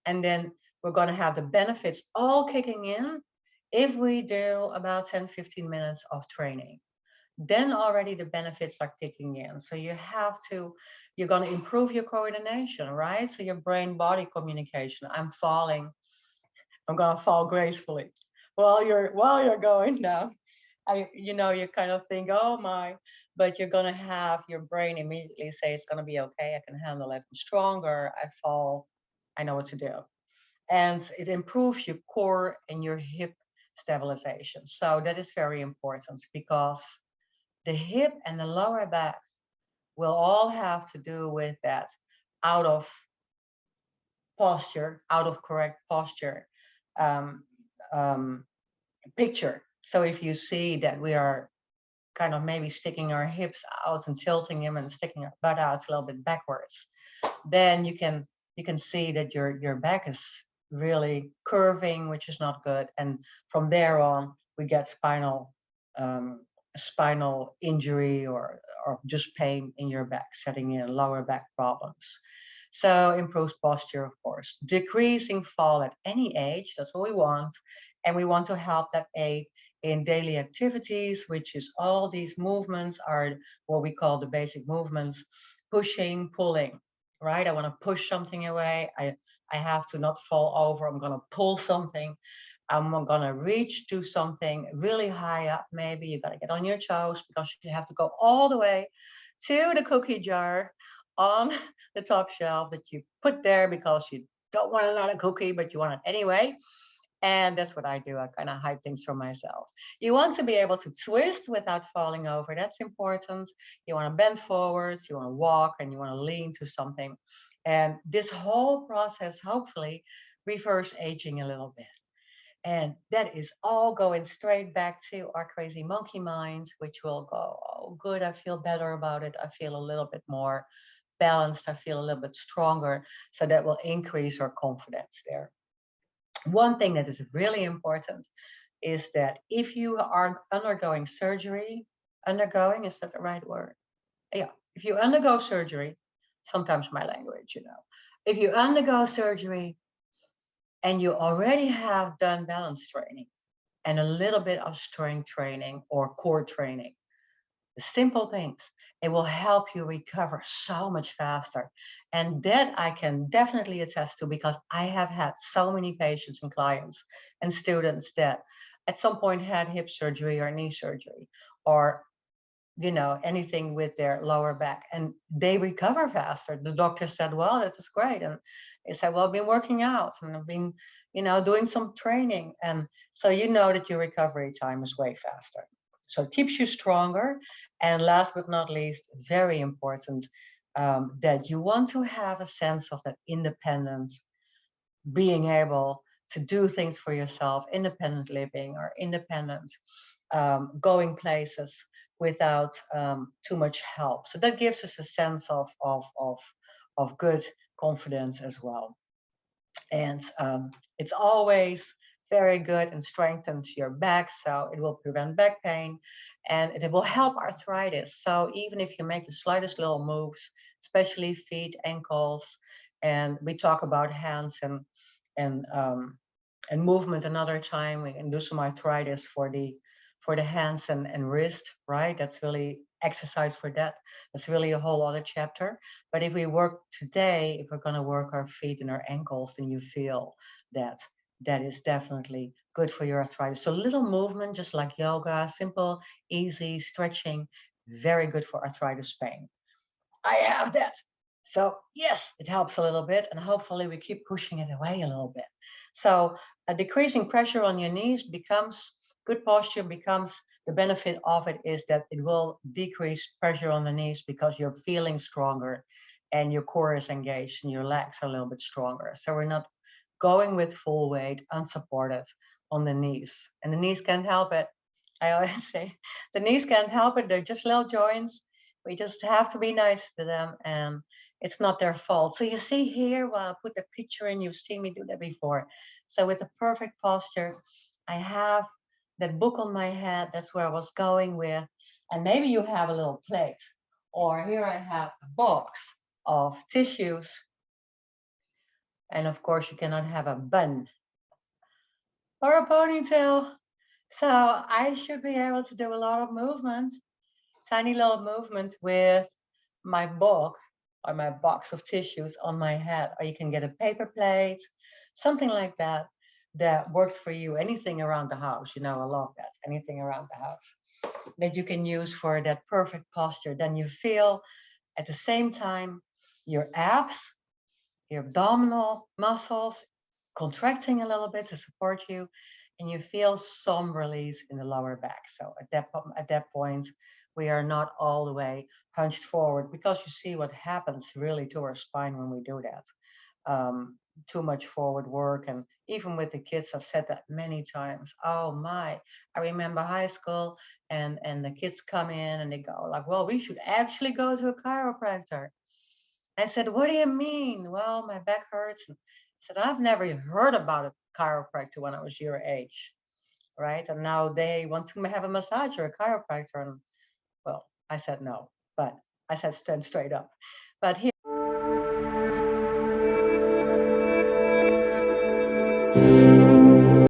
And then we're going to have the benefits all kicking in if we do about 10-15 minutes of training. Then already the benefits are kicking in. So you're going to improve your coordination, right? So your brain body communication. I'm going to fall gracefully while you're going down. You kind of think, oh my, but you're going to have your brain immediately say, it's going to be okay. I can handle it. I'm stronger. I fall. I know what to do. And it improves your core and your hip stabilization. So that is very important because the hip and the lower back will all have to do with that out of posture, out of correct posture um, um, picture. So if you see that we are kind of maybe sticking our hips out and tilting them and sticking our butt out a little bit backwards, then you can see that your back is really curving, which is not good. And from there on, we get um, spinal injury or just pain in your back, setting in lower back problems. So improves posture, of course, decreasing fall at any age. That's what we want, and we want to help that aid in daily activities, which is all these movements are what we call the basic movements: pushing, pulling, right? I want to push something away. I have to not fall over. I'm going to pull something. I'm going to reach to something really high up. Maybe you got to get on your toes because you have to go all the way to the cookie jar on the top shelf that you put there because you don't want another cookie, but you want it anyway. And that's what I do. I kind of hide things from myself. You want to be able to twist without falling over. That's important. You want to bend forwards, you want to walk, and you want to lean to something. And this whole process, hopefully, reverse aging a little bit. And that is all going straight back to our crazy monkey mind, which will go, oh, good, I feel better about it. I feel a little bit more balanced. I feel a little bit stronger. So that will increase our confidence there. One thing that is really important is that if you are undergoing surgery, undergoing, is that the right word? Yeah. If you undergo surgery, sometimes my language, if you undergo surgery and you already have done balance training and a little bit of strength training or core training, the simple things, it will help you recover so much faster. And that I can definitely attest to because I have had so many patients and clients and students that at some point had hip surgery or knee surgery or anything with their lower back, and they recover faster. The doctor said, well, that is great. And they said, well, I've been working out and I've been doing some training. And so that your recovery time is way faster, so it keeps you stronger. And last but not least, very important, that you want to have a sense of that independence, being able to do things for yourself, independent living or independent going places without too much help. So that gives us a sense of good confidence as well. And it's always very good and strengthens your back, so it will prevent back pain and it will help arthritis. So even if you make the slightest little moves, especially feet, ankles, and we talk about hands and um, and movement another time. We can do some arthritis for the hands and wrist, right? That's really exercise for that. That's really a whole other chapter. But if we work today, if we're going to work our feet and our ankles, then you feel that that is definitely good for your arthritis. So little movement, just like yoga, simple, easy stretching, very good for arthritis pain. I have that. So yes, it helps a little bit, and hopefully we keep pushing it away a little bit. So a decreasing pressure on your knees becomes good posture, becomes the benefit of it is that it will decrease pressure on the knees because you're feeling stronger and your core is engaged and your legs are a little bit stronger. So we're not going with full weight, unsupported on the knees. And the knees can't help it. I always say the knees can't help it. They're just little joints. We just have to be nice to them, and it's not their fault. So you see here, well, I put the picture in, you've seen me do that before. So with the perfect posture, I have that book on my head. That's where I was going with. And maybe you have a little plate, or here I have a box of tissues And of course, you cannot have a bun or a ponytail. So I should be able to do a lot of movement, tiny little movement with my book or my box of tissues on my head. Or you can get a paper plate, something like that, that works for you. Anything around the house, I love that. Anything around the house that you can use for that perfect posture. Then you feel at the same time your abs, your abdominal muscles contracting a little bit to support you, and you feel some release in the lower back. So at that point, we are not all the way hunched forward, because you see what happens really to our spine when we do that. Too much forward work. And even with the kids, I've said that many times. Oh my, I remember high school, and the kids come in and they go like, well, we should actually go to a chiropractor. I said, what do you mean? Well, my back hurts. I said, I've never heard about a chiropractor when I was your age, right? And now they want to have a massage or a chiropractor. And well, I said no, but I said stand straight up. But here